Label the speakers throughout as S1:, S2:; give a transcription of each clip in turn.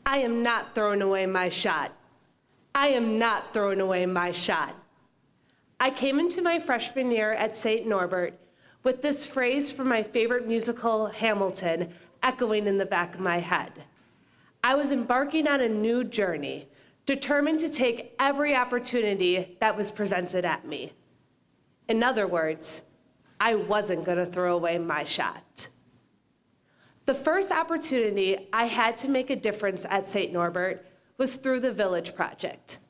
S1: I am not throwing away my shot. I am not throwing away my shot. I came into my freshman year at St. Norbert with this phrase from my favorite musical, Hamilton, echoing in the back of my head. I was embarking on a new journey, determined to take every opportunity that was presented at me. In other words, I wasn't going to throw away my shot. The first opportunity I had to make a difference at St. Norbert was through the Village Project.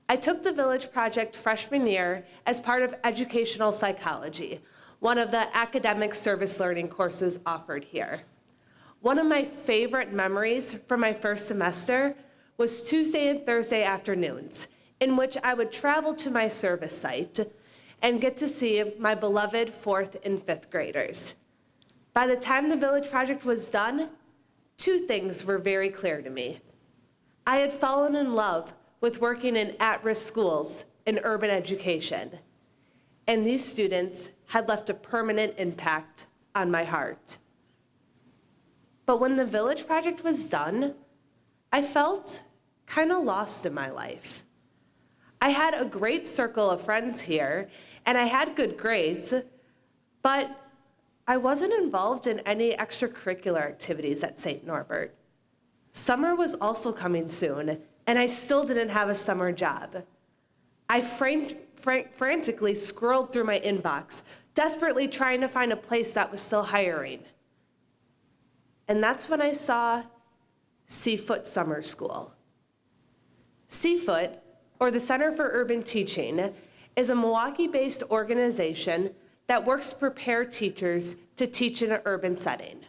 S1: I took the Village Project freshman year as part of educational psychology, one of the academic service learning courses offered here. One of my favorite memories from my first semester was Tuesday and Thursday afternoons, in which I would travel to my service site and get to see my beloved 4th and 5th graders. By the time the Village Project was done, two things were very clear to me. I had fallen in love with working in at-risk schools and urban education, and these students had left a permanent impact on my heart. But when the Village Project was done, I felt kind of lost in my life. I had a great circle of friends here, and I had good grades, but I wasn't involved in any extracurricular activities at St. Norbert. Summer was also coming soon, and I still didn't have a summer job. I frantically scrolled through my inbox, desperately trying to find a place that was still hiring. And that's when I saw Seafoot Summer School. Seafoot, or the Center for Urban Teaching, is a Milwaukee-based organization that works to prepare teachers to teach in an urban setting.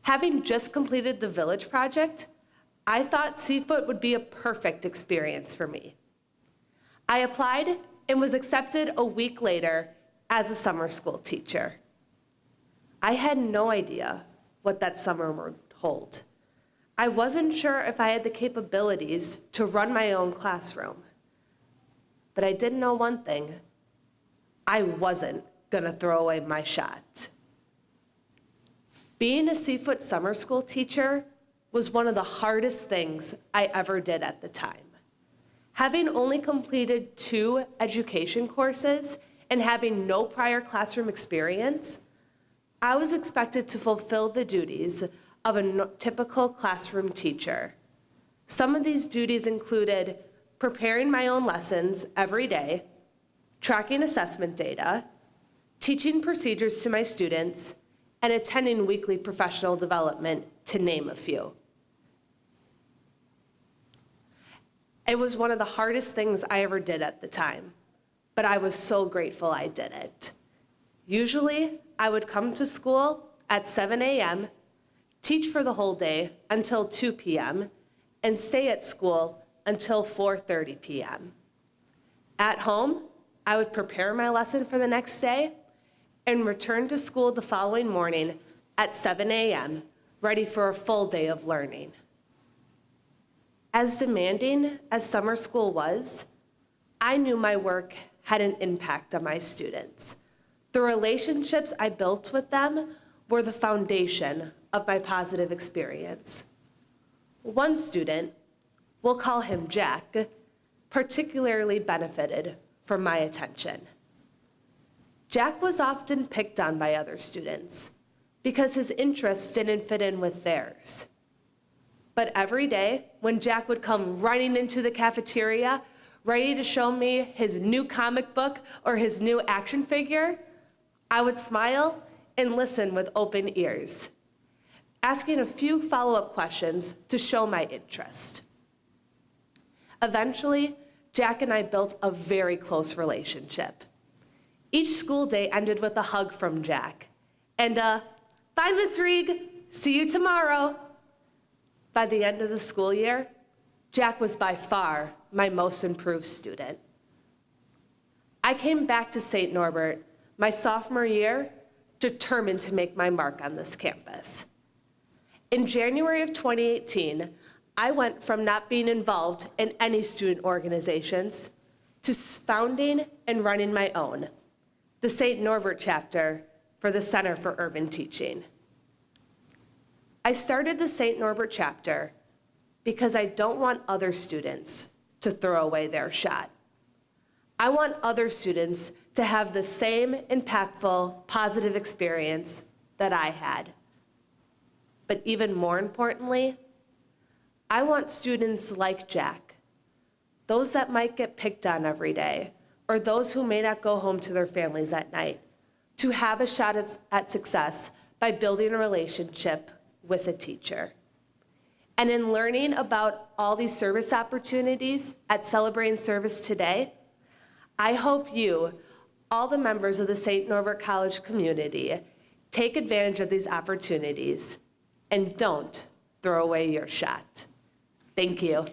S1: Having just completed the Village Project, I thought Seafoot would be a perfect experience for me. I applied and was accepted a week later as a summer school teacher. I had no idea what that summer would hold. I wasn't sure if I had the capabilities to run my own classroom. But I did know one thing: I wasn't gonna throw away my shot. Being a Seafoot summer school teacher was one of the hardest things I ever did at the time. Having only completed 2 education courses and having no prior classroom experience, I was expected to fulfill the duties of a typical classroom teacher. Some of these duties included preparing my own lessons every day, tracking assessment data, teaching procedures to my students, and attending weekly professional development, to name a few. It was one of the hardest things I ever did at the time, but I was so grateful I did it. Usually, I would come to school at 7 a.m., teach for the whole day until 2 p.m., and stay at school until 4:30 p.m. At home, I would prepare my lesson for the next day and return to school the following morning at 7 a.m., ready for a full day of learning. As demanding as summer school was, I knew my work had an impact on my students. The relationships I built with them were the foundation of my positive experience. One student, we'll call him Jack, particularly benefited from my attention. Jack was often picked on by other students because his interests didn't fit in with theirs. But every day, when Jack would come running into the cafeteria, ready to show me his new comic book or his new action figure, I would smile and listen with open ears, asking a few follow-up questions to show my interest. Eventually, Jack and I built a very close relationship. Each school day ended with a hug from Jack and "Bye, Miss Riegg, see you tomorrow." By the end of the school year, Jack was by far my most improved student. I came back to St. Norbert my sophomore year, determined to make my mark on this campus. In January of 2018, I went from not being involved in any student organizations to founding and running my own, the St. Norbert chapter for the Center for Urban Teaching. I started the St. Norbert chapter because I don't want other students to throw away their shot. I want other students to have the same impactful, positive experience that I had. But even more importantly, I want students like Jack, those that might get picked on every day, or those who may not go home to their families at night, to have a shot at success by building a relationship with a teacher. And in learning about all these service opportunities at Celebrating Service today, I hope you, all the members of the St. Norbert College community, take advantage of these opportunities and don't throw away your shot. Thank you.